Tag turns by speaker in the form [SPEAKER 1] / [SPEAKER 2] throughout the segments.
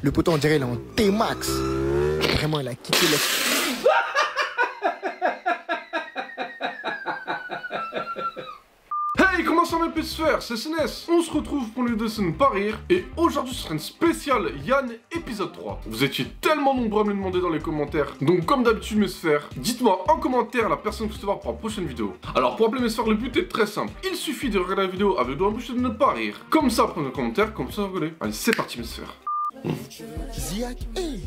[SPEAKER 1] Le poteau, on dirait, il est en T-Max. Vraiment, il a quitté le...
[SPEAKER 2] Hey, comment ça va peut se faire? C'est SNES. On se retrouve pour les dessins pas rire. Et aujourd'hui, ce sera une spéciale Yann épisode 3. Vous étiez tellement nombreux à me le demander dans les commentaires. Donc, comme d'habitude, mes sphères, dites-moi en commentaire la personne que vous souhaitez voir pour la prochaine vidéo. Alors, pour appeler mes sphères, le but est très simple. Il suffit de regarder la vidéo avec de la bouche et de ne pas rire. Comme ça, prenez un commentaire, comme ça, vous rigolez. Allez, c'est parti, mes sphères.
[SPEAKER 1] Ziak, hey.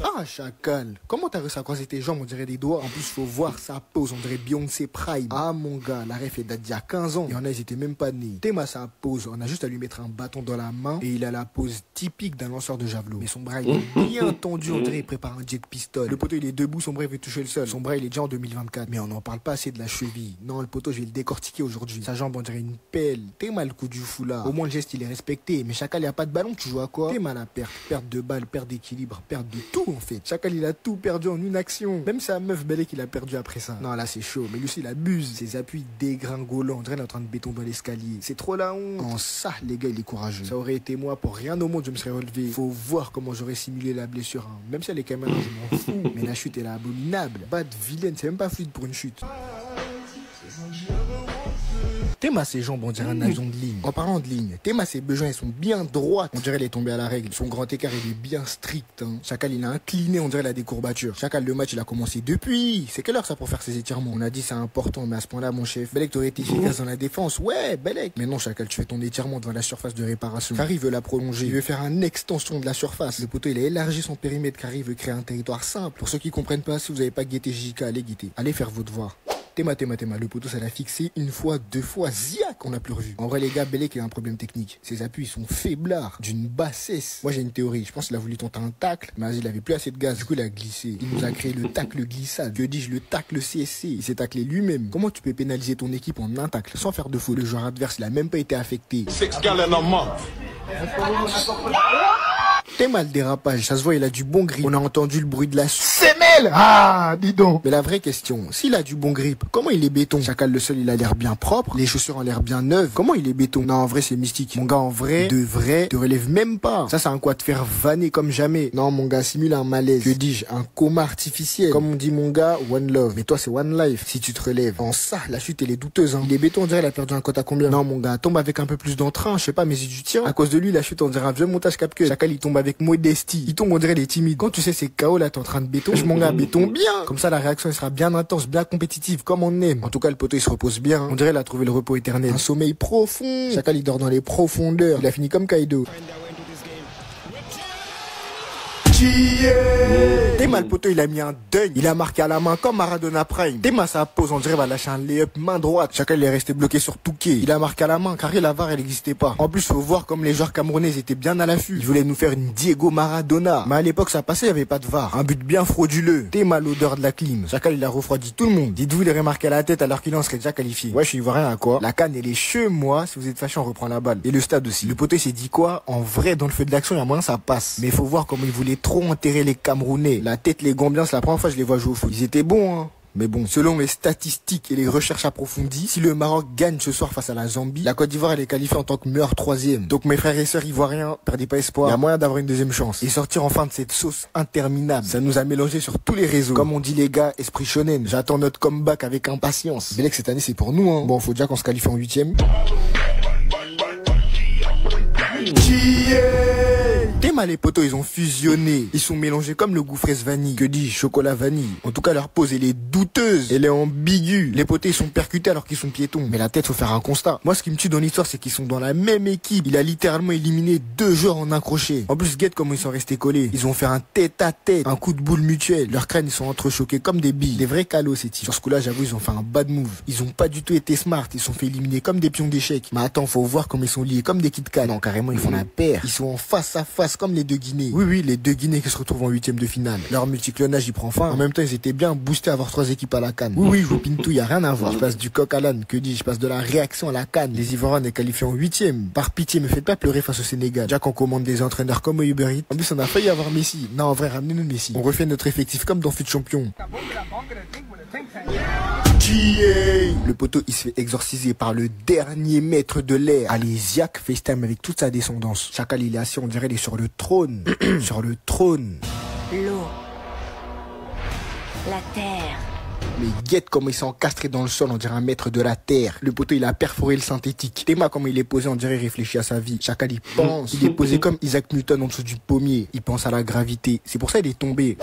[SPEAKER 1] Ah, chacal, comment t'as réussi à croiser tes jambes, on dirait des doigts. En plus, faut voir sa pose, on dirait Beyoncé Prime. Ah, mon gars, la ref est date d'il y a 15 ans. Et en a, ils étaient même pas nés. Théma, sa pose, on a juste à lui mettre un bâton dans la main. Et il a la pose typique d'un lanceur de javelot. Mais son bras, il est bien tendu, on dirait il prépare un jet pistol. Le poteau, il est debout, son bras, il veut toucher le sol. Son bras, il est déjà en 2024. Mais on n'en parle pas assez de la cheville. Non, le poteau, je vais le décortiquer aujourd'hui. Sa jambe, on dirait une pelle. Théma, le coup du fou là. Au moins, le geste, il est respecté. Mais chacal, il n'y a pas de ballon, tu joues à quoi? Théma, la perte de balle, perte d'équilibre, perte de tout en fait. Chacal, il a tout perdu en une action. Même sa meuf Belek, il a perdu après ça. Non, là, c'est chaud. Mais lui aussi, il abuse. Ses appuis dégringolants. On dirait qu'il est en train de béton dans l'escalier. C'est trop la honte. En ça, les gars, il est courageux. Ça aurait été moi, pour rien au monde, je me serais relevé. Faut voir comment j'aurais simulé la blessure. Hein. Même si elle est quand même, je m'en fous. Mais la chute, elle est abominable. Bad vilaine, c'est même pas fluide pour une chute. Théma, ses jambes, on dirait un avion de ligne. En parlant de ligne, Théma, ses besoins, ils sont bien droites. On dirait qu'il est tombé à la règle. Son grand écart, il est bien strict. Hein. Chacal, il a incliné, on dirait qu'il a des courbatures. Chacal, le match, il a commencé depuis. C'est quelle heure ça pour faire ses étirements? On a dit c'est important, mais à ce point-là, mon chef, Belek, t'aurais été efficace dans la défense. Ouais, Belek. Mais non, Chacal, tu fais ton étirement devant la surface de réparation. Kari veut la prolonger. Il veut faire une extension de la surface. Le poteau, il a élargi son périmètre. Kari veut créer un territoire simple. Pour ceux qui comprennent pas, si vous n'avez pas guetté JK, allez guetter. Allez faire vos devoirs. Théma, le poteau, ça l'a fixé une fois, deux fois, ziac, on l'a plus revu. En vrai, les gars, Belek, il a un problème technique. Ses appuis, ils sont faiblards, d'une bassesse. Moi, j'ai une théorie. Je pense qu'il a voulu tenter un tacle, mais il avait plus assez de gaz. Du coup, il a glissé. Il nous a créé le tacle glissade. Que dis-je, le tacle CSC. Il s'est taclé lui-même. Comment tu peux pénaliser ton équipe en un tacle sans faire de faute? Le joueur adverse, il a même pas été affecté. Théma, le dérapage, ça se voit, il a du bon grip. On a entendu le bruit de la semelle. Ah, dis donc. Mais la vraie question, s'il a du bon grip, comment il est béton? Chacal, le sol, il a l'air bien propre. Les chaussures ont l'air bien neuves. Comment il est béton? Non, en vrai, c'est mystique. Mon gars, en vrai, de vrai, te relève même pas. Ça, c'est un quoi te faire vanner comme jamais. Non, mon gars, simule un malaise. Que dis-je? Un coma artificiel. Comme on dit, mon gars, one love. Mais toi, c'est one life. Si tu te relèves. En ça, la chute, elle est douteuse, hein. Il est béton, on dirait, il a perdu un cote à combien? Non, mon gars, tombe avec un peu plus d'entrain. Je sais pas, mais si tu tiens. À cause de lui, la chute, on dirait un vieux montage Capcom. Chacal, il tombe avec modestie. Il tombe, on dirait, il est timide. Quand tu sais, c'est KO, là, t'es en train de béton. Je m'en gars, béton bien. Comme ça, la réaction, elle sera bien intense, bien compétitive, comme on aime. En tout cas, le poteau, il se repose bien. Hein. On dirait, il a trouvé le repos éternel. Un sommeil profond. Chacal, il dort dans les profondeurs. Il a fini comme Kaido. Théma, le poteau, il a mis un deuil. Il a marqué à la main comme Maradona Prime. Théma, sa pose, on dirait, va lâcher un lay-up main droite. Chacal, il est resté bloqué sur Touquet. Il a marqué à la main, car la VAR, elle n'existait pas. En plus, faut voir comme les joueurs camerounais étaient bien à l'affût. Ils voulaient nous faire une Diego Maradona. Mais à l'époque, ça passait, il n'y avait pas de VAR. Un but bien frauduleux. Théma, l'odeur de la clim. Chacal, il a refroidi tout le monde. Dites-vous, il est remarqué à la tête alors qu'il en serait déjà qualifié. Ouais, je suis ivoirien à quoi? La canne, elle est cheux, moi. Si vous êtes fâché, on reprend la balle. Et le stade aussi. Le poteau s'est dit quoi? En vrai, dans le feu de l'action, il y a moyen, ça passe. Mais il faut voir comment il voulait trop enterrer les Camerounais. La tête, les Gambiens, c'est la première fois que je les vois jouer au foot. Ils étaient bons, hein. Mais bon, selon les statistiques et les recherches approfondies, si le Maroc gagne ce soir face à la Zambie, la Côte d'Ivoire, elle est qualifiée en tant que meilleure troisième. Donc mes frères et sœurs ivoiriens, perdez pas espoir. Il y a moyen d'avoir une deuxième chance. Et sortir enfin de cette sauce interminable. Ça nous a mélangé sur tous les réseaux. Comme on dit les gars, esprit shonen. J'attends notre comeback avec impatience. Belek, cette année, c'est pour nous, hein. Bon, faut déjà qu'on se qualifie en 8e. Théma, les poteaux, ils ont fusionné. Ils sont mélangés comme le goût fraise vanille. Que dis-je, chocolat vanille. En tout cas, leur pose, elle est douteuse. Elle est ambiguë. Les poteaux, ils sont percutés alors qu'ils sont piétons. Mais la tête, faut faire un constat. Moi, ce qui me tue dans l'histoire, c'est qu'ils sont dans la même équipe. Il a littéralement éliminé 2 joueurs en un crochet. En plus, guette comment ils sont restés collés. Ils ont fait un tête-à-tête, un coup de boule mutuel. Leurs crânes, ils sont entrechoqués comme des billes. Des vrais calos, ces types. Sur ce coup-là, j'avoue, ils ont fait un bad move. Ils ont pas du tout été smart. Ils sont fait éliminer comme des pions d'échecs. Mais attends, faut voir comment ils sont liés comme des Kit Kat. Non, carrément, ils font la paire. Ils sont en face à face comme les deux Guinées. Oui, les deux Guinées qui se retrouvent en 8e de finale. Leur multiclonage, il prend fin. En même temps, ils étaient bien boostés à avoir 3 équipes à la CAN. Oui, je vous pine tout, y a rien à voir. Je passe du coq à l'âne, que dis-je, je passe de la réaction à la CAN. Les Ivoiriens est qualifiés en 8e. Par pitié, me faites pas pleurer face au Sénégal. Déjà qu'on commande des entraîneurs comme au Uber Eats. En plus, on a failli avoir Messi. Non, en vrai, ramenez-nous Messi. On refait notre effectif comme dans Fut Champion. Le poteau il se fait exorciser par le dernier maître de l'air. Allez, Ziak FaceTime avec toute sa descendance. Chacal il est assis, on dirait il est sur le trône. Sur le trône.
[SPEAKER 3] L'eau. La terre.
[SPEAKER 1] Mais guette comme il s'est encastré dans le sol, on dirait un maître de la terre. Le poteau il a perforé le synthétique. Théma comme il est posé, on dirait il réfléchit à sa vie. Chacal il pense. Il est posé comme Isaac Newton en dessous du pommier. Il pense à la gravité. C'est pour ça il est tombé.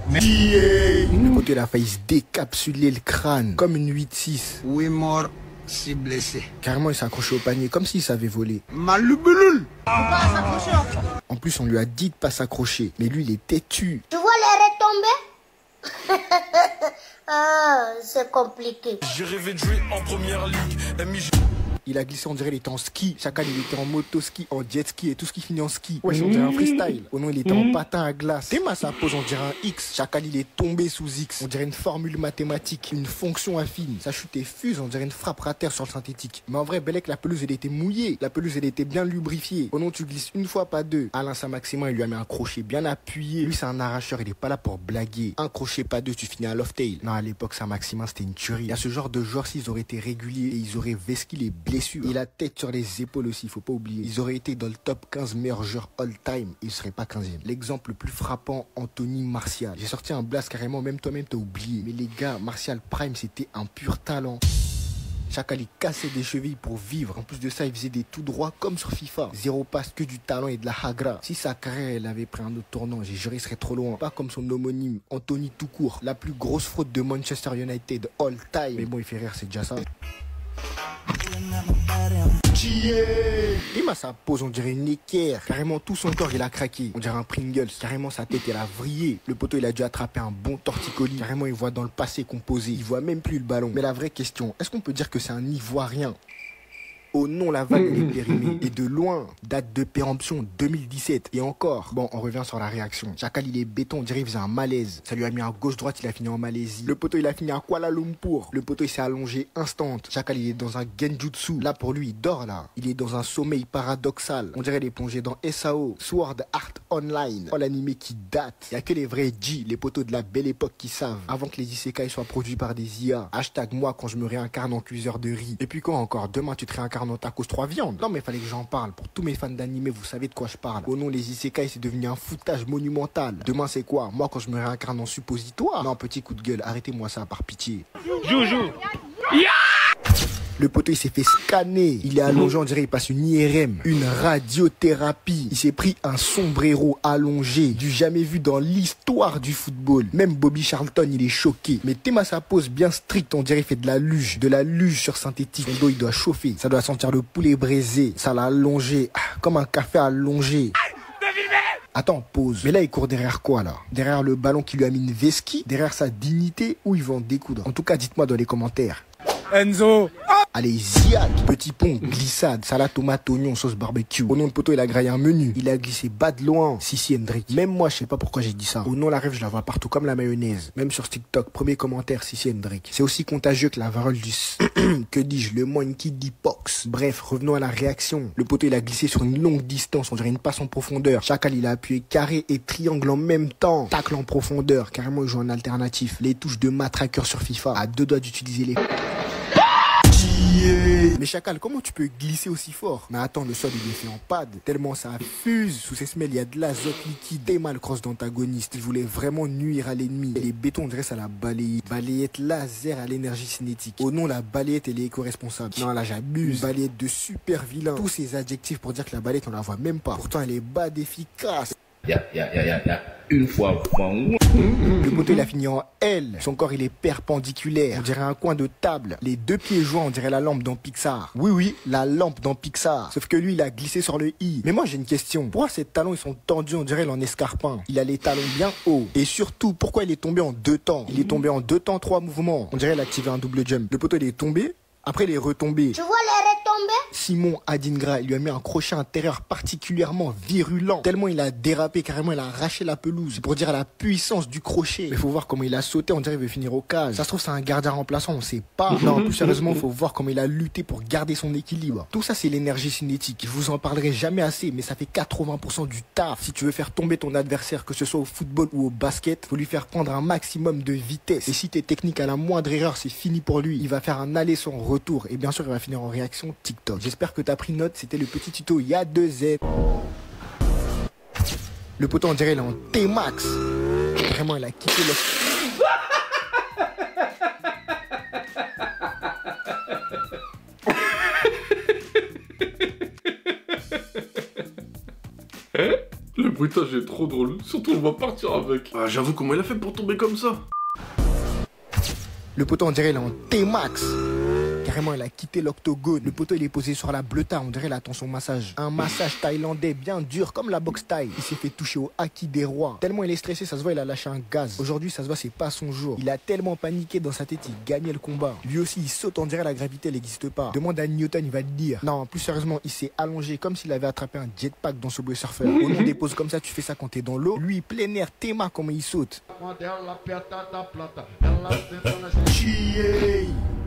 [SPEAKER 1] Le poteau il a failli se décapsuler le crâne comme une 8-6.
[SPEAKER 4] 8 morts, 6 blessés.
[SPEAKER 1] Carrément il s'est accroché au panier comme s'il savait voler.
[SPEAKER 4] Malubulul.
[SPEAKER 1] En plus on lui a dit de pas s'accrocher. Mais lui il est têtu.
[SPEAKER 5] Tu vois les retombées? Ah, c'est compliqué.
[SPEAKER 6] J'ai rêvé de jouer en première ligue.
[SPEAKER 1] Il a glissé, on dirait il était en ski. Chacal il était en moto-ski, en jet-ski et tout ce qui finit en ski. Ouais, on dirait un freestyle. Oh non, il était en patin à glace. Théma sa pose, on dirait un X. Chacal il est tombé sous X. On dirait une formule mathématique, une fonction affine. Sa chute est fuse, on dirait une frappe rater sur le synthétique. Mais en vrai, Bellec, la pelouse elle était mouillée. La pelouse elle était bien lubrifiée. Oh non, tu glisses une fois, pas deux. Alain Saint-Maximin, il lui a mis un crochet bien appuyé. Lui, c'est un arracheur, il est pas là pour blaguer. Un crochet, pas deux, tu finis à Loftail. Non, à l'époque, Saint-Maximin, c'était une tuerie. Il y a ce genre de joueurs, s'ils auraient été réguliers et ils auraient vesqué les blessures. Et la tête sur les épaules aussi, faut pas oublier. Ils auraient été dans le top 15 meilleurs joueurs all-time et ils seraient pas 15e. L'exemple le plus frappant, Anthony Martial. J'ai sorti un blast carrément, même toi-même t'as oublié. Mais les gars, Martial Prime, c'était un pur talent. Chacal il cassait des chevilles pour vivre. En plus de ça, il faisait des tout droits comme sur FIFA. Zéro passe, que du talent et de la hagra. Si sa carrière elle avait pris un autre tournant, j'ai juré il serait trop loin. Pas comme son homonyme, Anthony tout court. La plus grosse fraude de Manchester United all time. Mais bon, il fait rire, c'est déjà ça. Il m'a sa pose, on dirait une équerre. Carrément tout son corps il a craqué. On dirait un Pringles. Carrément sa tête elle a vrillé. Le poteau il a dû attraper un bon torticolis. Carrément il voit dans le passé composé. Il voit même plus le ballon. Mais la vraie question, est-ce qu'on peut dire que c'est un Ivoirien? Oh non, la vague est périmée. Et de loin, date de péremption 2017. Et encore, bon, on revient sur la réaction. Chacal, il est béton, on dirait qu'il faisait un malaise. Ça lui a mis un gauche-droite, il a fini en Malaisie. Le poteau, il a fini à Kuala Lumpur. Le poteau, il s'est allongé instant. Chacal, il est dans un genjutsu. Là, pour lui, il dort là. Il est dans un sommeil paradoxal. On dirait il est plongé dans SAO, Sword Art Online. Oh, l'animé qui date. Il y a que les vrais G, les poteaux de la belle époque qui savent. Avant que les isekai soient produits par des IA. Hashtag moi quand je me réincarne en cuiseur de riz. Et puis quoi encore? Demain, tu te réincarnes en tacos 3 viandes. Non mais fallait que j'en parle. Pour tous mes fans d'animé, vous savez de quoi je parle. Oh non, les isekai c'est devenu un foutage monumental. Demain c'est quoi? Moi quand je me réincarne en suppositoire? Non, petit coup de gueule, arrêtez-moi ça par pitié. Joujou. Le poteau il s'est fait scanner. Il est allongé, on dirait il passe une IRM. Une radiothérapie. Il s'est pris un sombrero allongé. Du jamais vu dans l'histoire du football. Même Bobby Charlton il est choqué. Mais Théma sa pose bien stricte, on dirait il fait de la luge. De la luge sur synthétique. Son dos il doit chauffer. Ça doit sentir le poulet braisé. Ça l'a allongé. Comme un café allongé. Attends, pause. Mais là, il court derrière quoi, là? Derrière le ballon qui lui a mis une vesquille? Derrière sa dignité? Ou ils vont en découdre? En tout cas, dites-moi dans les commentaires.
[SPEAKER 4] Enzo.
[SPEAKER 1] Allez, Ziak, petit pont, glissade, salade, tomate, oignon, sauce barbecue. Au nom de poteau, il a graillé un menu. Il a glissé bas de loin, Sissi Hendrick. Même moi, je sais pas pourquoi j'ai dit ça. Au nom, la rêve, je la vois partout comme la mayonnaise. Même sur TikTok, premier commentaire, Sissi Hendrick. C'est aussi contagieux que la varole du que dis-je, le monkey d'hypox. Bref, revenons à la réaction. Le poteau, il a glissé sur une longue distance, on dirait une passe en profondeur. Chacal, il a appuyé carré et triangle en même temps. Tacle en profondeur, carrément, il joue en alternatif. Les touches de matraqueur sur FIFA. À deux doigts d'utiliser les... Mais Chacal, comment tu peux glisser aussi fort? Mais attends, le sol il est fait en pad. Tellement ça fuse. Sous ces semelles, il y a de l'azote liquide. Et mal cross d'antagoniste. Il voulait vraiment nuire à l'ennemi. Et les bétons, on dirait ça la balayette. Balayette laser à l'énergie cinétique. Oh non, la balayette, elle est éco-responsable. Non, là, j'abuse. Balayette de super vilain. Tous ces adjectifs pour dire que la balayette, on la voit même pas. Pourtant, elle est bas d'efficace.
[SPEAKER 7] Une fois.
[SPEAKER 1] Le poteau il a fini en L. Son corps il est perpendiculaire. On dirait un coin de table. Les deux pieds joints, on dirait la lampe dans Pixar. Oui, la lampe dans Pixar. Sauf que lui il a glissé sur le I. Mais moi j'ai une question. Pourquoi ses talons ils sont tendus, on dirait en escarpin? Il a les talons bien hauts. Et surtout, pourquoi il est tombé en 2 temps? Il est tombé en 2 temps, 3 mouvements. On dirait il a activé un double jump. Le poteau il est tombé. Après il est retombé.
[SPEAKER 5] Tu vois les tomber?
[SPEAKER 1] Simon Adingra, il lui a mis un crochet intérieur particulièrement virulent. Tellement il a dérapé, carrément il a arraché la pelouse. C'est pour dire à la puissance du crochet. Mais faut voir comment il a sauté, on dirait qu'il veut finir au cage. Ça se trouve c'est un gardien remplaçant, on sait pas. Non, plus sérieusement, faut voir comment il a lutté pour garder son équilibre. Tout ça c'est l'énergie cinétique. Je vous en parlerai jamais assez, mais ça fait 80% du taf. Si tu veux faire tomber ton adversaire, que ce soit au football ou au basket, faut lui faire prendre un maximum de vitesse. Et si t'es technique à la moindre erreur, c'est fini pour lui. Il va faire un aller sans retour. Et bien sûr, il va finir en réaction TikTok. J'espère que t'as pris note, c'était le petit tuto il y a 2 Z. Le poteau on dirait il est en T-Max. Vraiment il a quitté le...
[SPEAKER 2] Le bruitage est trop drôle, surtout on va partir avec. Ah, j'avoue comment il a fait pour tomber comme ça.
[SPEAKER 1] Le poteau on dirait il est en T-Max. Carrément il a quitté l'octogone. Le poteau il est posé sur la bleuta, on dirait il attend son massage. Un massage thaïlandais bien dur comme la boxe thaï. Il s'est fait toucher au haki des rois. Tellement il est stressé, ça se voit il a lâché un gaz. Aujourd'hui ça se voit c'est pas son jour. Il a tellement paniqué dans sa tête, il gagnait le combat. Lui aussi il saute, on dirait la gravité elle n'existe pas. Demande à Newton, il va te dire. Non, plus sérieusement il s'est allongé comme s'il avait attrapé un jetpack dans Subway Surfer. Au nom des poses comme ça tu fais ça quand t'es dans l'eau. Lui plein air, Théma comment il saute.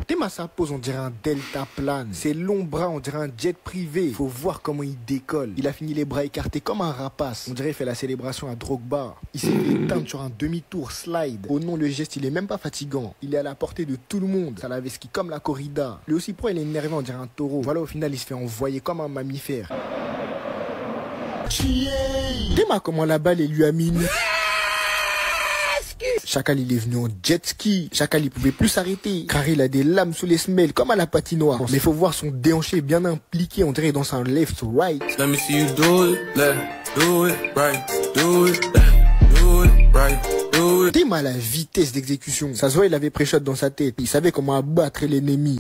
[SPEAKER 1] Théma sa pose on dirait un deltaplane. Ses longs bras on dirait un jet privé. Faut voir comment il décolle. Il a fini les bras écartés comme un rapace. On dirait il fait la célébration à Drogba. Il s'est fait éteindre sur un demi-tour slide. Au nom le geste il est même pas fatigant. Il est à la portée de tout le monde. Ça l'avait ski comme la corrida. Lui aussi il est énervé on dirait un taureau. Voilà au final il se fait envoyer comme un mammifère. Théma comment la balle elle lui a mis. Chacal il est venu en jet ski. Chacal il pouvait plus s'arrêter car il a des lames sous les semelles comme à la patinoire. Mais faut voir son déhanché bien impliqué, on dirait dans un left to right.
[SPEAKER 6] Let me see you do it, do it right, do it right, do it.
[SPEAKER 1] Théma la vitesse d'exécution. Ça se voit il avait pré-shot dans sa tête. Il savait comment abattre l'ennemi.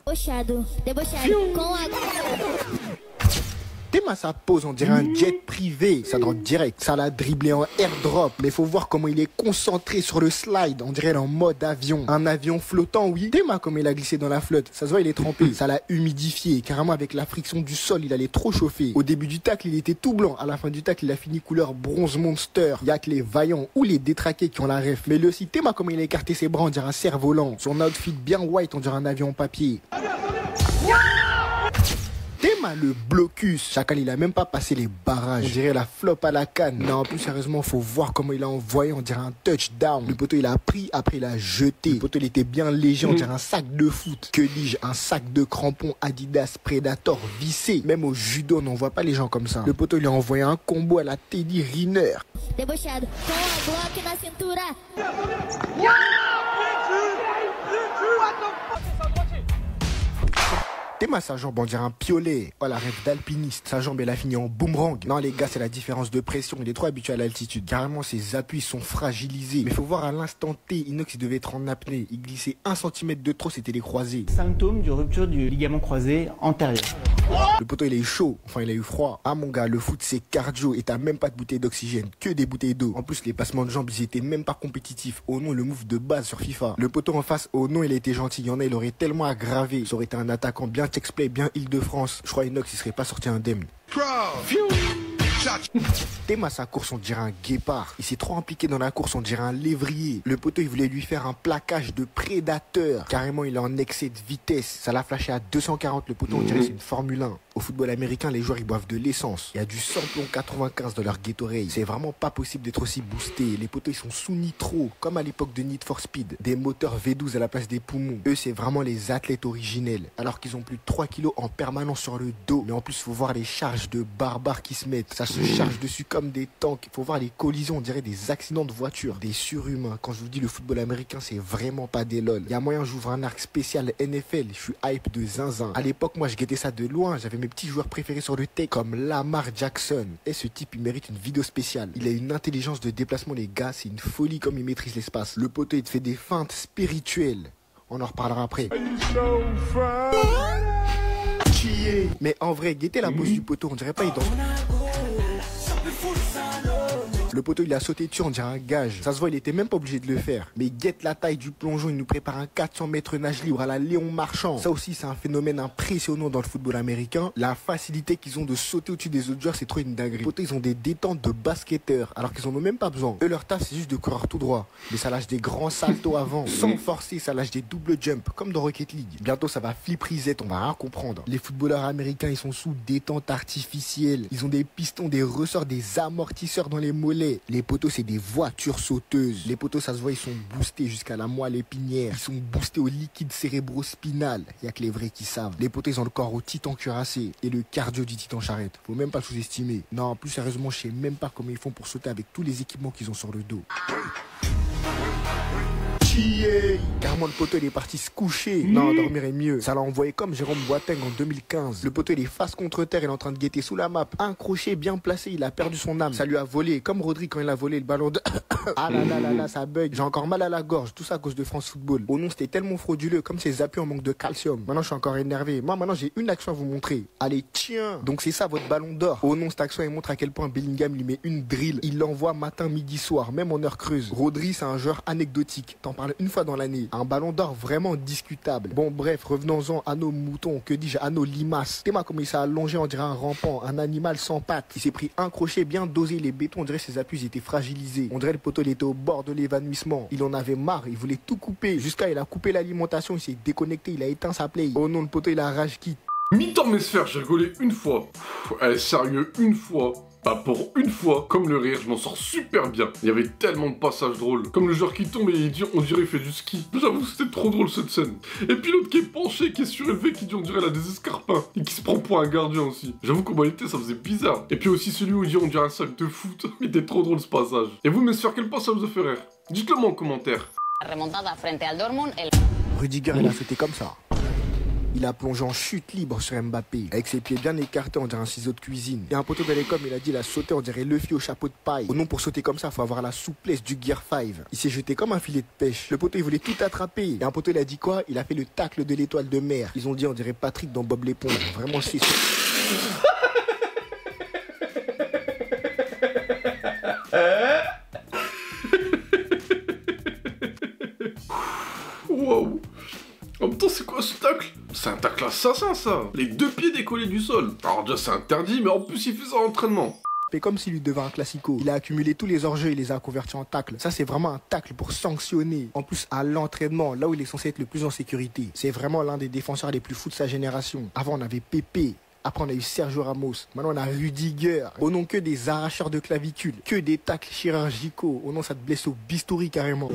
[SPEAKER 1] Théma sa pose on dirait un jet privé. Ça drop direct. Ça l'a dribblé en airdrop. Mais faut voir comment il est concentré sur le slide. On dirait il est en mode avion. Un avion flottant, oui. Théma comme il a glissé dans la flotte. Ça se voit il est trempé. Ça l'a humidifié. Carrément avec la friction du sol il allait trop chauffer. Au début du tacle il était tout blanc. À la fin du tacle il a fini couleur bronze monster. Y'a que les vaillants ou les détraqués qui ont la ref. Mais lui aussi Théma comme il a écarté ses bras on dirait un cerf-volant. Son outfit bien white on dirait un avion en papier. Théma le blocus. Chacal il a même pas passé les barrages. On dirait la flop à la canne. Non, plus sérieusement faut voir comment il a envoyé. On dirait un touchdown. Le poteau il a pris, après il a jeté. Le poteau il était bien léger. On dirait un sac de foot. Que dis-je, un sac de crampons Adidas Predator vissé. Même au judo on n'en voit pas les gens comme ça. Le poteau il a envoyé un combo à la Teddy Riner.
[SPEAKER 3] Debochado, com a Glock na cintura.
[SPEAKER 1] Théma sa jambe on dirait un piolet. Oh la rêve d'alpiniste. Sa jambe elle a fini en boomerang. Non les gars c'est la différence de pression. Il est trop habitué à l'altitude. Carrément ses appuis sont fragilisés. Mais faut voir à l'instant T, Inox il devait être en apnée. Il glissait 1 cm de trop, c'était les croisés.
[SPEAKER 8] Symptômes de rupture du ligament croisé antérieur.
[SPEAKER 1] Le poteau il a eu chaud, enfin il a eu froid. Ah mon gars, le foot c'est cardio et t'as même pas de bouteille d'oxygène, que des bouteilles d'eau. En plus les passements de jambes ils étaient même pas compétitifs. Oh non, le move de base sur FIFA. Le poteau en face, oh non il a été gentil. Il y en a il aurait tellement aggravé. Ça aurait été un attaquant bien check-play, bien Île-de-France. Je crois Inox il serait pas sorti indemne. Théma sa course on dirait un guépard. Il s'est trop impliqué dans la course on dirait un lévrier. Le poteau il voulait lui faire un plaquage de prédateur. Carrément il est en excès de vitesse. Ça l'a flashé à 240. Le poteau on dirait c'est une Formule 1. Au football américain les joueurs ils boivent de l'essence. Il y a du samplon 95 dans leur Gatorade. C'est vraiment pas possible d'être aussi boosté. Les poteaux ils sont sous nitro comme à l'époque de Need for Speed. Des moteurs V12 à la place des poumons. Eux c'est vraiment les athlètes originels. Alors qu'ils ont plus de 3 kilos en permanence sur le dos. Mais en plus faut voir les charges de barbares qui se mettent. Ça se charge dessus comme des tanks. Faut voir les collisions, on dirait des accidents de voiture. Des surhumains. Quand je vous dis le football américain, c'est vraiment pas des lol. Il y a moyen, j'ouvre un arc spécial NFL. Je suis hype de zinzin. À l'époque, moi, je guettais ça de loin. J'avais mes petits joueurs préférés sur le tech, comme Lamar Jackson. Et ce type, il mérite une vidéo spéciale. Il a une intelligence de déplacement, les gars. C'est une folie comme il maîtrise l'espace. Le poteau, il te fait des feintes spirituelles. On en reparlera après. Mais en vrai, guettez la pose du poteau. On dirait pas il danse. Le poteau il a sauté dessus, on dirait un gage. Ça se voit, il était même pas obligé de le faire. Mais guette la taille du plongeon, il nous prépare un 400 mètres nage libre à la Léon Marchand. Ça aussi, c'est un phénomène impressionnant dans le football américain. La facilité qu'ils ont de sauter au-dessus des autres joueurs, c'est trop une dinguerie. Les poteaux, ils ont des détentes de basketteurs, alors qu'ils en ont même pas besoin. Eux, leur taf, c'est juste de courir tout droit. Mais ça lâche des grands saltos avant. Sans forcer, ça lâche des double jumps, comme dans Rocket League. Bientôt, ça va flip reset, on va rien comprendre. Les footballeurs américains, ils sont sous détente artificielle. Ils ont des pistons, des ressorts, des amortisseurs dans les mollets. Les poteaux, c'est des voitures sauteuses. Les poteaux, ça se voit, ils sont boostés jusqu'à la moelle épinière. Ils sont boostés au liquide cérébrospinal. Y a que les vrais qui savent. Les poteaux, ils ont le corps au titan cuirassé et le cardio du titan charrette. Faut même pas le sous-estimer. Non, plus sérieusement, je sais même pas comment ils font pour sauter avec tous les équipements qu'ils ont sur le dos. Carrément le poteau il est parti se coucher. Non, dormir est mieux. Ça l'a envoyé comme Jérôme Boateng en 2015. Le poteau il est face contre terre, il est en train de guetter sous la map. Un crochet bien placé, il a perdu son âme. Ça lui a volé, comme Rodri quand il a volé le ballon de... Ah là là là là, ça bug. J'ai encore mal à la gorge, tout ça à cause de France Football. Oh non, c'était tellement frauduleux, comme ses appuis en manque de calcium. Maintenant je suis encore énervé. Moi maintenant j'ai une action à vous montrer. Allez, tiens. Donc c'est ça votre ballon d'or. Oh non, cette action elle montre à quel point Bellingham lui met une drill. Il l'envoie matin, midi, soir, même en heure creuse. Rodri c'est un joueur anecdotique. T'en parles une fois dans l'année. Un ballon d'or vraiment discutable. Bon bref, revenons-en à nos moutons, que dis-je, à nos limaces. Théma comme il s'est allongé, on dirait un rampant, un animal sans pattes. Il s'est pris un crochet bien dosé, les bétons, on dirait ses appuis étaient fragilisés. On dirait le poteau il était au bord de l'évanouissement. Il en avait marre, il voulait tout couper. Jusqu'à il a coupé l'alimentation, il s'est déconnecté, il a éteint sa play. Oh non, le poteau il a rage quitte.
[SPEAKER 2] Mi-temps mes sphères, j'ai rigolé une fois. Sérieux, une fois. Pas pour une fois, comme le rire, je m'en sors super bien. Il y avait tellement de passages drôles. Comme le joueur qui tombe et il dit on dirait il fait du ski. J'avoue c'était trop drôle cette scène. Et puis l'autre qui est penché, qui est surélevé, qui dit on dirait il a des escarpins. Et qui se prend pour un gardien aussi. J'avoue qu'en réalité ça faisait bizarre. Et puis aussi celui où il dit on dirait un sac de foot. Il était trop drôle ce passage. Et vous mes sphères, quel passage vous a fait rire? Dites-le moi en commentaire.
[SPEAKER 9] Remontada frente al Dortmund,
[SPEAKER 1] Rudiger il a sauté comme ça. Il a plongé en chute libre sur Mbappé, avec ses pieds bien écartés, on dirait un ciseau de cuisine. Et un poteau de l'école, il a dit il a sauté, on dirait Luffy au chapeau de paille. Oh non, pour sauter comme ça, faut avoir la souplesse du Gear 5. Il s'est jeté comme un filet de pêche. Le poteau, il voulait tout attraper. Et un poteau, il a dit quoi? Il a fait le tacle de l'étoile de mer. Ils ont dit on dirait Patrick dans Bob l'éponge. Vraiment, c'est
[SPEAKER 2] Wow. En même temps, c'est quoi ce tacle? C'est un tacle assassin, ça. Les deux pieds décollés du sol. Alors déjà, c'est interdit, mais en plus, il fait ça en entraînement.
[SPEAKER 1] Et comme s'il lui devait un classico. Il a accumulé tous les hors-jeux et les a convertis en tacle. Ça, c'est vraiment un tacle pour sanctionner. En plus, à l'entraînement, là où il est censé être le plus en sécurité. C'est vraiment l'un des défenseurs les plus fous de sa génération. Avant, on avait Pépé. Après, on a eu Sergio Ramos. Maintenant, on a Rudiger. Au nom que des arracheurs de clavicules. Que des tacles chirurgicaux. Au nom, ça te blesse au bistouri carrément.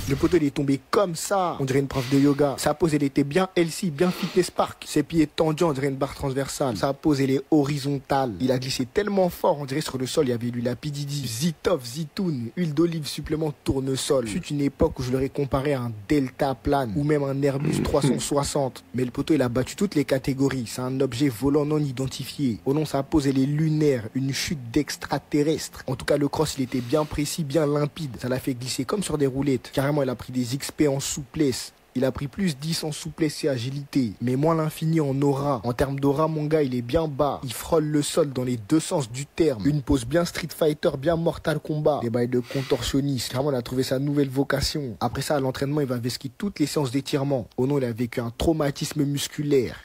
[SPEAKER 1] Le poteau il est tombé comme ça, on dirait une prof de yoga. Sa pose elle était bien healthy, bien fitness park. Ses pieds tendus, on dirait une barre transversale. Sa pose elle est horizontale. Il a glissé tellement fort, on dirait sur le sol il y avait lui la P.D.D. Zitoff, Zitoun, huile d'olive, supplément tournesol. Fut une époque où je l'aurais comparé à un deltaplane ou même un Airbus 360. Mais le poteau il a battu toutes les catégories. C'est un objet volant non identifié. Au nom sa pose elle est lunaire, une chute d'extraterrestre. En tout cas le cross il était bien précis, bien limpide. Ça l'a fait glisser comme sur des roulettes. Carrément il a pris des XP en souplesse. Il a pris plus 10 en souplesse et agilité, mais moins l'infini en aura. En termes d'aura, mon gars, il est bien bas. Il frôle le sol dans les deux sens du terme. Une pose bien Street Fighter, bien Mortal Kombat. Des bails de contorsionniste. Vraiment, il a trouvé sa nouvelle vocation. Après ça, à l'entraînement, il va vesquer toutes les séances d'étirement. Oh non, il a vécu un traumatisme musculaire.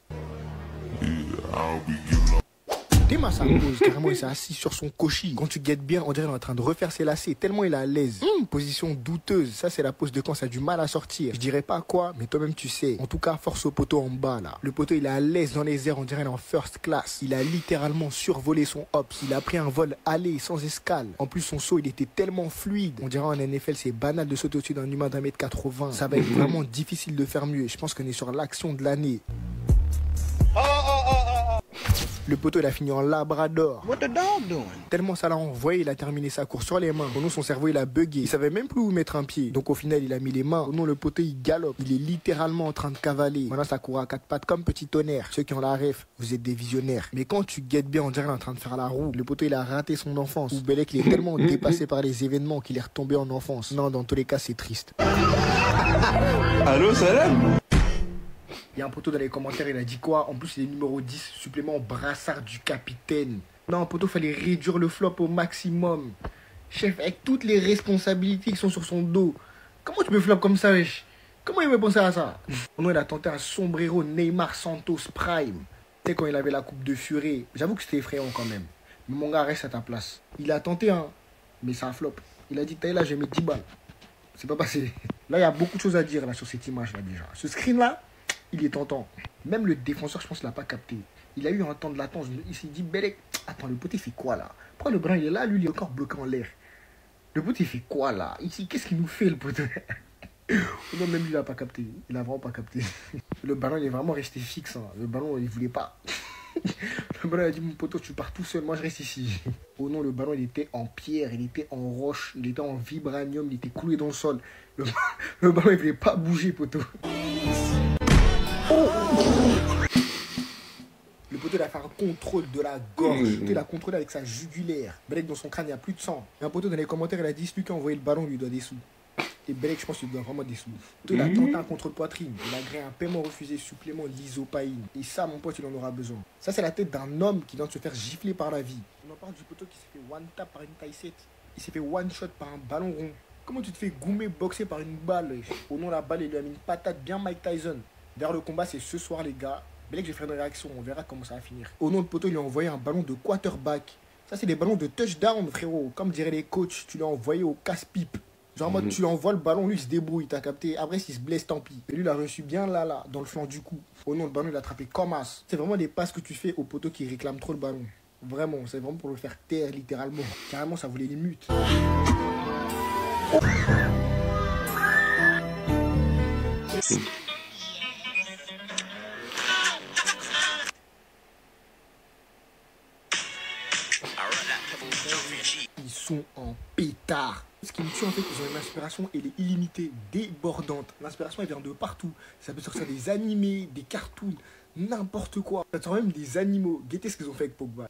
[SPEAKER 1] Théma sa pose, carrément il s'est assis sur son cochis. Quand tu guettes bien, on dirait qu'il est en train de refaire ses lacets, tellement il est à l'aise. Position douteuse, ça c'est la pose de quand ça a du mal à sortir. Je dirais pas quoi, mais toi-même tu sais. En tout cas, force au poteau en bas là. Le poteau il est à l'aise dans les airs, on dirait il est en first class. Il a littéralement survolé son hops. Il a pris un vol aller sans escale. En plus son saut il était tellement fluide. On dirait en NFL c'est banal de sauter au-dessus d'un humain d'1m80. Ça va être vraiment difficile de faire mieux. Je pense qu'on est sur l'action de l'année. Le poteau il a fini en labrador.
[SPEAKER 4] What the dog doing?
[SPEAKER 1] Tellement ça l'a envoyé, il a terminé sa course sur les mains. Pour nous son cerveau il a bugué. Il savait même plus où mettre un pied. Donc au final il a mis les mains. Non le poteau il galope. Il est littéralement en train de cavaler. Maintenant ça court à quatre pattes comme petit tonnerre. Ceux qui ont la ref, vous êtes des visionnaires. Mais quand tu guettes bien on dirait qu'il est en train de faire la roue. Le poteau il a raté son enfance. Ou Belek il est tellement dépassé par les événements qu'il est retombé en enfance. Non dans tous les cas c'est triste.
[SPEAKER 6] Allô Salam?
[SPEAKER 1] Il y a un poteau dans les commentaires, il a dit quoi? En plus, il est numéro 10, supplément brassard du capitaine. Non, poto, fallait réduire le flop au maximum. Chef, avec toutes les responsabilités qui sont sur son dos. Comment tu peux flop comme ça, wesh? Comment il veut penser à ça? Non, il a tenté un sombrero Neymar Santos Prime. Tu sais, quand il avait la coupe de furet. J'avoue que c'était effrayant quand même. Mais mon gars, reste à ta place. Il a tenté, hein. Mais ça a flop. Il a dit, taille là, j'ai mis 10 balles. C'est pas passé. Là, il y a beaucoup de choses à dire là, sur cette image-là déjà. Ce screen-là, il est tentant. Même le défenseur, je pense qu'il l'a pas capté. Il a eu un temps de latence. Il s'est dit, Belek, attends, le pote, il fait quoi là? Pourquoi le ballon, il est là, lui, il est encore bloqué en l'air? Le pote, il fait quoi là? Ici, qu'est-ce qu'il nous fait, le pote? Non, même lui, il a pas capté. Il a vraiment pas capté. Le ballon, il est vraiment resté fixe. Hein. Le ballon, il voulait pas. Le ballon, il a dit, mon poteau, tu pars tout seul, moi, je reste ici. Oh non, le ballon, il était en pierre, il était en roche, il était en vibranium, il était cloué dans le sol. Le ballon, il voulait pas bouger, poteau. Oh! Le poteau, il a fait un contrôle de la gorge. Il a contrôlé avec sa jugulaire. Belek, dans son crâne, il n'y a plus de sang. Et un poteau, dans les commentaires, il a dit, celui qui a envoyé le ballon, lui doit des sous. Et Belek, je pense qu'il doit vraiment des sous. Il a tenté un contrôle poitrine. Il a créé un paiement refusé supplément d'isopaïne. Et ça, mon pote, il en aura besoin. Ça, c'est la tête d'un homme qui vient de se faire gifler par la vie. On en parle du poteau qui s'est fait one tap par une taille 7. Il s'est fait one shot par un ballon rond. Comment tu te fais goumer, boxer par une balle? Au nom de la balle, il lui a mis une patate bien Mike Tyson. D'ailleurs, le combat, c'est ce soir, les gars. Belek, je vais faire une réaction. On verra comment ça va finir. Au nom de poteau, il lui a envoyé un ballon de quarterback. Ça, c'est des ballons de touchdown, frérot. Comme diraient les coachs, tu l'as envoyé au casse-pipe. Genre en mode tu envoies le ballon, lui il se débrouille, t'as capté. Après s'il se blesse, tant pis. Et lui il a reçu bien là, dans le flanc du cou. Oh non, le ballon il a attrapé comme as. C'est vraiment des passes que tu fais au poteau qui réclame trop le ballon. Vraiment, c'est vraiment pour le faire taire littéralement. Carrément ça voulait les mutes. Oh. Ils sont en pétard. Ce qui me tue en fait, ils ont une inspiration, elle est illimitée, débordante. L'inspiration elle vient de partout. Ça peut sortir des animés, des cartoons, n'importe quoi. Ça sort même des animaux. Guettez ce qu'ils ont fait avec Pogba.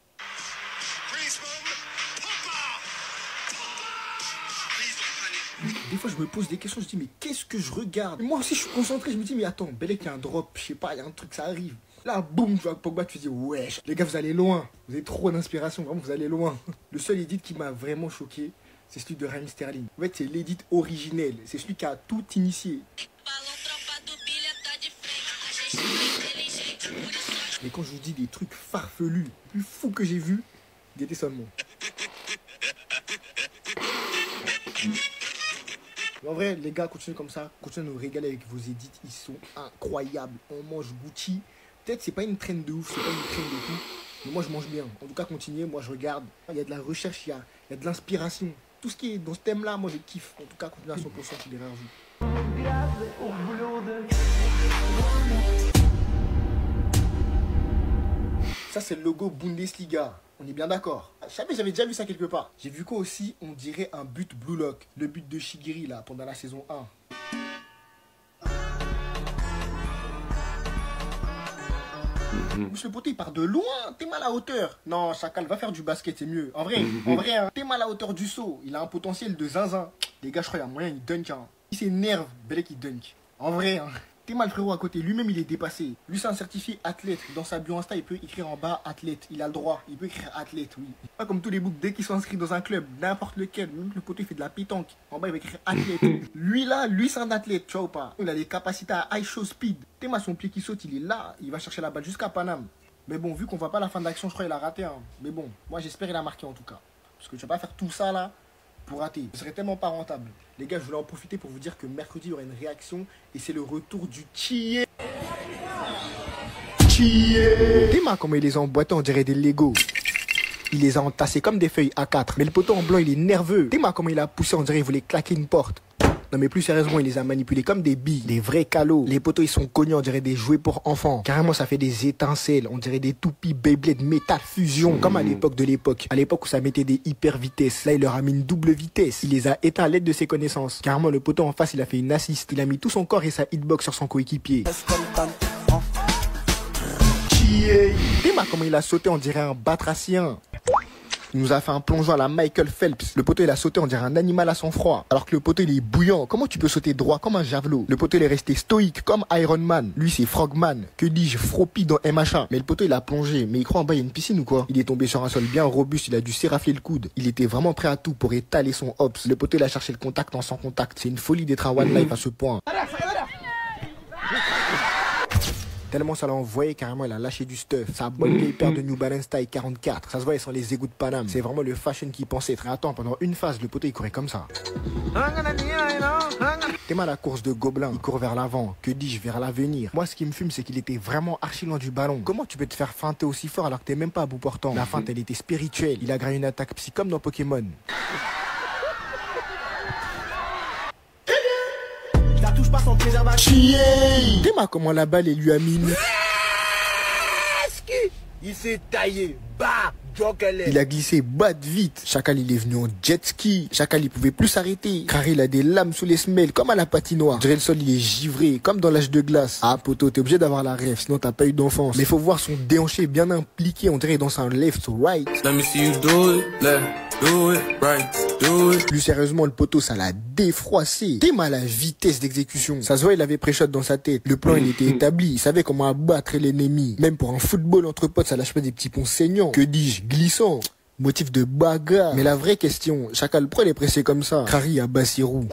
[SPEAKER 1] Des fois je me pose des questions, je me dis mais qu'est-ce que je regarde? Moi aussi je suis concentré, je me dis mais attends, Belek il y a un drop, je sais pas, il y a un truc, ça arrive. Là, boum, tu vois Pogba, tu te dis wesh, les gars vous allez loin, vous avez trop d'inspiration, vraiment vous allez loin. Le seul edit qui m'a vraiment choqué, c'est celui de Raheem Sterling. En fait c'est l'edit originel, c'est celui qui a tout initié. Mais quand je vous dis des trucs farfelus, plus fous que j'ai vu, guettez seulement. En vrai, les gars, continuez comme ça. Continuez à nous régaler avec vos edits. Ils sont incroyables. On mange Gucci. Peut-être c'est pas une traîne de ouf, c'est pas une traîne de tout. Mais moi, je mange bien. En tout cas, continuez. Moi, je regarde. Il y a de la recherche, il y a de l'inspiration. Tout ce qui est dans ce thème-là, moi, je kiffe. En tout cas, continuez à 100% sur derrière vous. Ça, c'est le logo Bundesliga. On est bien d'accord. J'avais déjà vu ça quelque part. J'ai vu quoi aussi? On dirait un but Blue Lock. Le but de Shigiri là, pendant la saison 1. Monsieur le poteau, il part de loin. T'es mal à hauteur. Non, Chacal, va faire du basket, c'est mieux. En vrai, hein, t'es mal à hauteur du saut. Il a un potentiel de zinzin. Les gars, je crois qu'il y a moyen, il dunk. Hein. Il s'énerve, Belek, il dunk. En vrai, hein. T'es mal frérot à côté, lui-même il est dépassé. Lui c'est un certifié athlète. Dans sa bio Insta il peut écrire en bas athlète. Il a le droit, il peut écrire athlète, oui. Pas comme tous les boucs, dès qu'ils sont inscrits dans un club, n'importe lequel, même le poteau il fait de la pétanque. En bas il va écrire athlète. Lui là, lui c'est un athlète, tu vois ou pas. Il a des capacités à high show speed. T'es mal son pied qui saute, il est là, il va chercher la balle jusqu'à Paname. Mais bon, vu qu'on voit pas la fin de l'action, je crois qu'il a raté. Hein. Mais bon, moi j'espère qu'il a marqué en tout cas. Parce que tu vas pas faire tout ça là pour rater. Ce serait tellement pas rentable. Les gars, je voulais en profiter pour vous dire que mercredi, il y aura une réaction et c'est le retour du Chie. Théma, comment il les a emboîtés, on dirait des Lego. Il les a entassés comme des feuilles A4. Mais le poteau en blanc, il est nerveux. Théma, comment il a poussé, on dirait qu'il voulait claquer une porte. Non mais plus sérieusement, il les a manipulés comme des billes, des vrais calots. Les poteaux ils sont connus, on dirait des jouets pour enfants. Carrément ça fait des étincelles, on dirait des toupies Beyblade Metal Fusion. Comme à l'époque de l'époque. À l'époque où ça mettait des hyper vitesses. Là il leur a mis une double vitesse. Il les a éteints à l'aide de ses connaissances. Carrément le poteau en face il a fait une assist. Il a mis tout son corps et sa hitbox sur son coéquipier. Théma comment il a sauté, on dirait un batracien. Il nous a fait un plongeon à la Michael Phelps. Le poteau il a sauté, on dirait un animal à sang froid. Alors que le poteau il est bouillant. Comment tu peux sauter droit comme un javelot? Le poteau il est resté stoïque comme Iron Man. Lui c'est Frogman. Que dis-je, Froppy dans MH1. Mais le poteau il a plongé. Mais il croit en bas il y a une piscine ou quoi? Il est tombé sur un sol bien robuste, il a dû s'érafler le coude. Il était vraiment prêt à tout pour étaler son hops. Le poteau il a cherché le contact en sans contact. C'est une folie d'être un one life à ce point. Tellement ça l'a envoyé, carrément il a lâché du stuff. Sa bonne vieille paire de New Balance taille 44. Ça se voit, ils sont les égouts de Paname. C'est vraiment le fashion qu'il pensait. Très attends, pendant une phase, le poteau il courait comme ça. T'es mal à la course de Gobelin, il court vers l'avant. Que dis-je, vers l'avenir. Moi ce qui me fume, c'est qu'il était vraiment archi loin du ballon. Comment tu peux te faire feinter aussi fort alors que t'es même pas à bout portant? La feinte elle était spirituelle. Il a grillé une attaque psy comme dans Pokémon.
[SPEAKER 4] Touche pas son préservatif.
[SPEAKER 1] T'es-moi comment la balle et lui a mis.
[SPEAKER 4] Il s'est taillé. Bah,
[SPEAKER 1] il a glissé bad vite. Chacal il est venu en jet ski. Chacal il pouvait plus s'arrêter. Car il a des lames sous les semelles comme à la patinoire. Je dirais le sol il est givré comme dans l'âge de glace. Ah poto, t'es obligé d'avoir la rêve sinon t'as pas eu d'enfance. Mais faut voir son déhanché bien impliqué. On dirait dans un left to right.
[SPEAKER 6] Let me see you do it, left, do it, right, do it.
[SPEAKER 1] Plus sérieusement le poteau ça l'a défroissé. T'es mal à la vitesse d'exécution. Ça se voit il avait pré-shot dans sa tête. Le plan il était établi. Il savait comment abattre l'ennemi. Même pour un football entre potes ça lâche pas des petits ponts saignants. Que dis-je, glissant. Motif de bagarre. Mais la vraie question, Chacal, pourquoi il est pressé comme ça? Kari à Bassirou.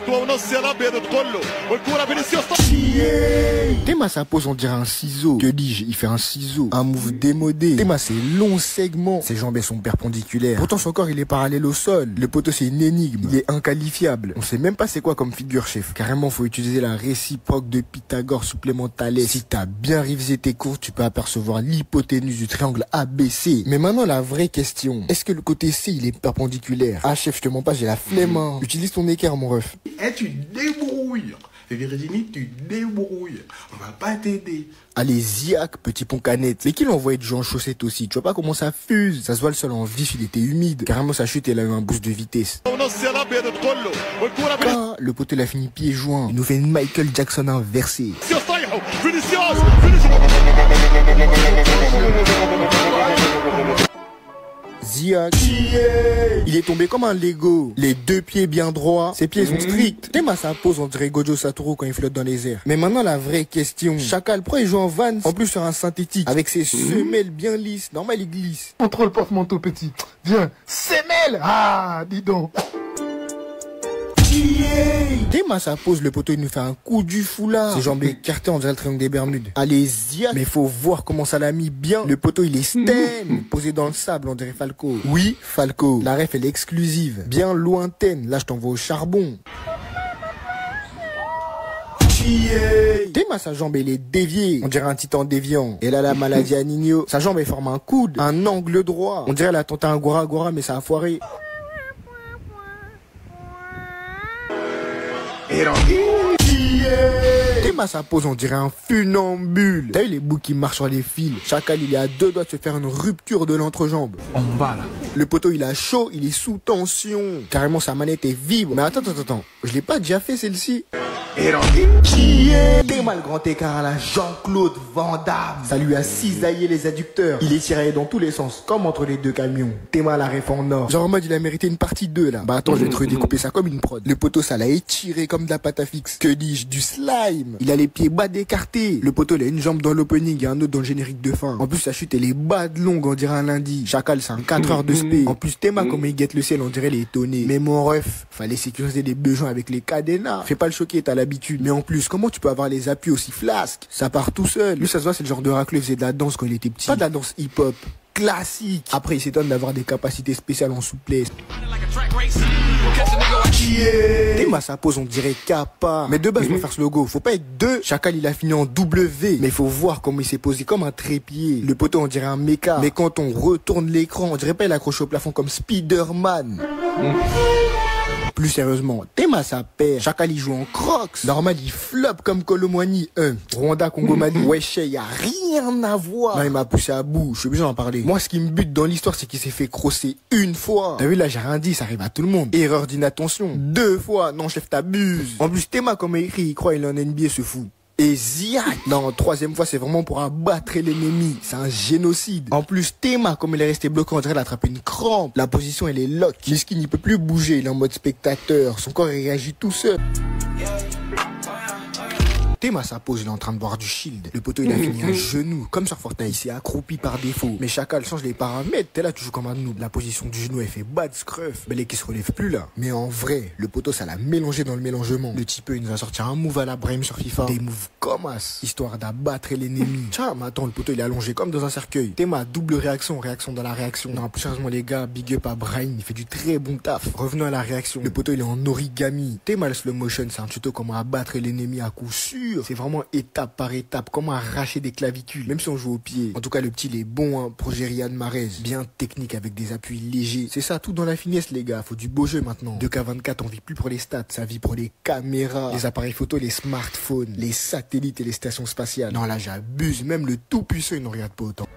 [SPEAKER 1] Théma ça pose on dirait un ciseau. Que dis-je, il fait un ciseau. Un move démodé. Théma c'est long segment. Ses jambes sont perpendiculaires. Pourtant son corps il est parallèle au sol. Le poteau c'est une énigme. Il est inqualifiable. On sait même pas c'est quoi comme figure chef. Carrément faut utiliser la réciproque de Pythagore supplémentale. Si t'as bien révisé tes cours, tu peux apercevoir l'hypoténuse du triangle ABC. Mais maintenant la vraie question, est-ce que le côté C il est perpendiculaire? Ah chef, je te mens pas, j'ai la flemme. Utilise ton équerre mon ref.
[SPEAKER 10] Tu débrouilles. Virginie, tu débrouilles. On va pas t'aider.
[SPEAKER 1] Allez, Ziak, petit pont canette. Mais qui l'a envoyé de jouer en chaussettes aussi? Tu vois pas comment ça fuse? Ça se voit le sol en vif, il était humide. Carrément sa chute, elle a eu un boost de vitesse. Ah, le poteau il a fini pieds joints. Il nous fait une Michael Jackson inversée. Ziak, il est tombé comme un Lego. Les deux pieds bien droits, ses pieds sont stricts. Théma sa pose on dirait Gojo Satoru quand il flotte dans les airs. Mais maintenant la vraie question, Chacal, pourquoi il joue en Vans? En plus sur un synthétique, avec ses semelles bien lisses. Normal il glisse.
[SPEAKER 2] Contrôle porte-manteau petit. Viens, semelle. Ah, dis donc.
[SPEAKER 1] Théma sa pose, le poteau il nous fait un coup du foulard. Ses jambes écartées on dirait le triangle des Bermudes. Allez Ziak, mais faut voir comment ça l'a mis bien. Le poteau il est sten, posé dans le sable on dirait Falco. Oui Falco, la ref elle est exclusive, bien lointaine. Là je t'envoie au charbon. Théma sa jambe elle est déviée, on dirait un titan déviant. Elle a la maladie à Nino. Sa jambe elle forme un coude, un angle droit. On dirait elle a tenté un Gora Gora mais ça a foiré. Théma sa pose on dirait un funambule. T'as eu les bouts qui marchent sur les fils. Chacal il est à deux doigts de se faire une rupture de l'entrejambe.
[SPEAKER 10] En bas là.
[SPEAKER 1] Le poteau il a chaud, il est sous tension. Carrément sa manette est vibre. Mais attends, je l'ai pas déjà fait celle-ci. Théma le grand écart à la Jean-Claude Van Damme. Ça lui a cisaillé les adducteurs. Il est tiré dans tous les sens, comme entre les deux camions. Théma la ref en or. Genre en mode il a mérité une partie 2 là. Bah attends, je vais te redécouper ça comme une prod. Le poteau ça l'a étiré comme de la pâte à fixe. Que dis-je, du slime. Il a les pieds bas écartés. Le poteau il a une jambe dans l'opening et un autre dans le générique de fin. En plus sa chute elle est bas de longue, on dirait un lundi. Chacal c'est un 4 heures de spé. En plus Théma comme il guette le ciel on dirait les étonné. Mais mon ref, fallait sécuriser les besoins avec les cadenas. Fais pas le choquer, t'as l'habitude. Mais en plus comment tu peux avoir les appuis aussi flasques? Ça part tout seul. Lui ça se voit c'est le genre de racleux, il faisait de la danse quand il était petit. Pas de la danse hip-hop classique. Après il s'étonne d'avoir des capacités spéciales en souplesse. Théma sa pose on dirait Kappa. Mais de base pour faire ce logo faut pas être deux. Chacal il a fini en W. Mais faut voir comment il s'est posé comme un trépied. Le poteau on dirait un méca. Mais quand on retourne l'écran on dirait pas il accroche au plafond comme Spider-Man. Plus sérieusement, Théma sa paire. Chacal il joue en Crocs. Normal il flop comme Colomwani. Rwanda, Congo, Mali. Wesh, y a rien à voir. Non il m'a poussé à bout, je suis obligé d'en parler. Moi ce qui me bute dans l'histoire c'est qu'il s'est fait crosser une fois. T'as vu là j'ai rien dit, ça arrive à tout le monde. Erreur d'inattention. 2 fois, non chef t'abuses. En plus Théma comme écrit, il croit il est en NBA ce fou. Et ziac. Non, troisième fois, c'est vraiment pour abattre l'ennemi. C'est un génocide. En plus, Théma, comme il est resté bloqué, on dirait qu'il a attrapé une crampe. La position, elle est lock. Miskin, il peut plus bouger. Il est en mode spectateur. Son corps, il réagit tout seul. Théma, sa pose, il est en train de boire du shield. Le poteau, il a fini à genoux. Comme sur Fortnite, il s'est accroupi par défaut. Mais Chacal change les paramètres. T'es là, tu joues comme un noob. La position du genou, elle fait bad scruff. Mais les qui se relèvent plus là. Mais en vrai, le poteau, ça l'a mélangé dans le mélangement. Le type, il nous a sorti un move à la Brahim sur FIFA. Des moves comme as, histoire d'abattre l'ennemi. Tiens, mais attends, le poteau, il est allongé comme dans un cercueil. Théma, double réaction, réaction dans la réaction. Non, plus sérieusement, les gars, big up à Brahim. Il fait du très bon taf. Revenons à la réaction. Le poteau, il est en origami. Théma, le slow motion, c'est un tuto comment abattre l'ennemi à coup sûr. C'est vraiment étape par étape, comment arracher des clavicules, même si on joue au pied. En tout cas, le petit, il est bon, hein, projet Riyad Mahrez. Bien technique avec des appuis légers. C'est ça, tout dans la finesse, les gars. Faut du beau jeu maintenant. 2K24, on vit plus pour les stats, ça vit pour les caméras, les appareils photo, les smartphones, les satellites et les stations spatiales. Non, là, j'abuse. Même le tout puissant, il n'en regarde pas autant.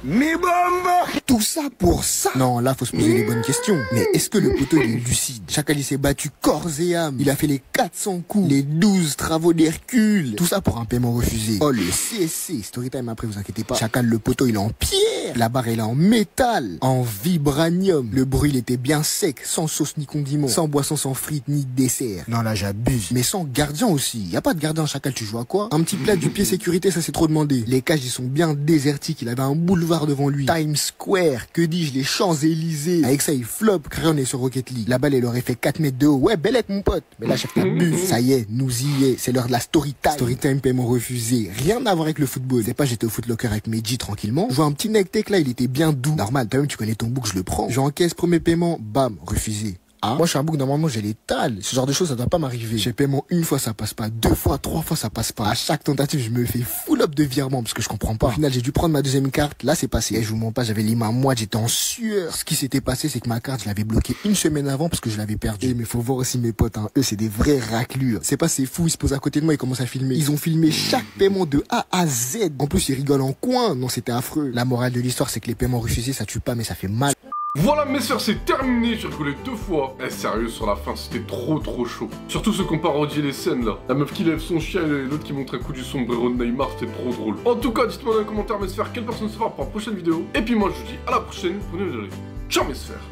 [SPEAKER 1] Mais bomba! Tout ça pour ça? Non, là, faut se poser les bonnes questions. Mais est-ce que le poteau, il est lucide? Chacal, il s'est battu corps et âme. Il a fait les 400 coups, les 12 travaux d'Hercule. Tout ça pour un paiement refusé. Oh, le CSC. Storytime après, vous inquiétez pas. Chacal, le poteau, il est en pierre. La barre, elle est en métal. En vibranium. Le bruit, il était bien sec, sans sauce ni condiment. Sans boisson, sans frites ni dessert. Non, là, j'abuse. Mais sans gardien aussi. Y a pas de gardien, Chacal, tu joues à quoi? Un petit plat du pied sécurité, ça c'est trop demandé. Les cages, ils sont bien désertiques. Il avait un boulevard devant lui. Times Square, que dis-je, les Champs-Élysées. Avec ça, il flop. Cré, on est sur Rocket League. La balle, elle aurait fait 4 mètres de haut. Ouais, bellec, mon pote. Mais là, chaque t'abuse. Ça y est, nous y est. C'est l'heure de la story time. Story time, paiement refusé. Rien à voir avec le football. C'est pas, j'étais au footlocker avec Meji tranquillement. Je vois un petit neck tech là, il était bien doux. Normal, toi-même, tu connais ton book, je le prends. J'encaisse, premier paiement, bam, refusé. Ah. Moi, je suis un bouc, normalement, j'ai l'étal. Ce genre de choses, ça doit pas m'arriver. J'ai paiement une fois, ça passe pas. 2 fois, 3 fois, ça passe pas. À chaque tentative, je me fais full up de virement parce que je comprends pas. Au final, j'ai dû prendre ma deuxième carte. Là, c'est passé. Et je vous mens pas, j'avais les mains moites, j'étais en sueur. Ce qui s'était passé, c'est que ma carte, je l'avais bloquée une semaine avant parce que je l'avais perdue. Mais faut voir aussi mes potes, hein. Eux, c'est des vrais raclures. C'est pas, c'est fou, ils se posent à côté de moi, ils commencent à filmer. Ils ont filmé chaque paiement de A à Z. En plus, ils rigolent en coin. Non, c'était affreux. La morale de l'histoire, c'est que les paiements refusés, ça tue pas, mais ça fait mal.
[SPEAKER 2] Voilà mes soeurs, c'est terminé, j'ai rigolé 2 fois. Eh sérieux, sur la fin, c'était trop chaud. Surtout ceux qui ont parodié les scènes là. La meuf qui lève son chien et l'autre qui montre un coup du sombrero de Neymar, c'était trop drôle. En tout cas, dites-moi dans les commentaires mes sphères quelle personne se fera pour la prochaine vidéo. Et puis moi, je vous dis à la prochaine, prenez le relais. Ciao mes sphères.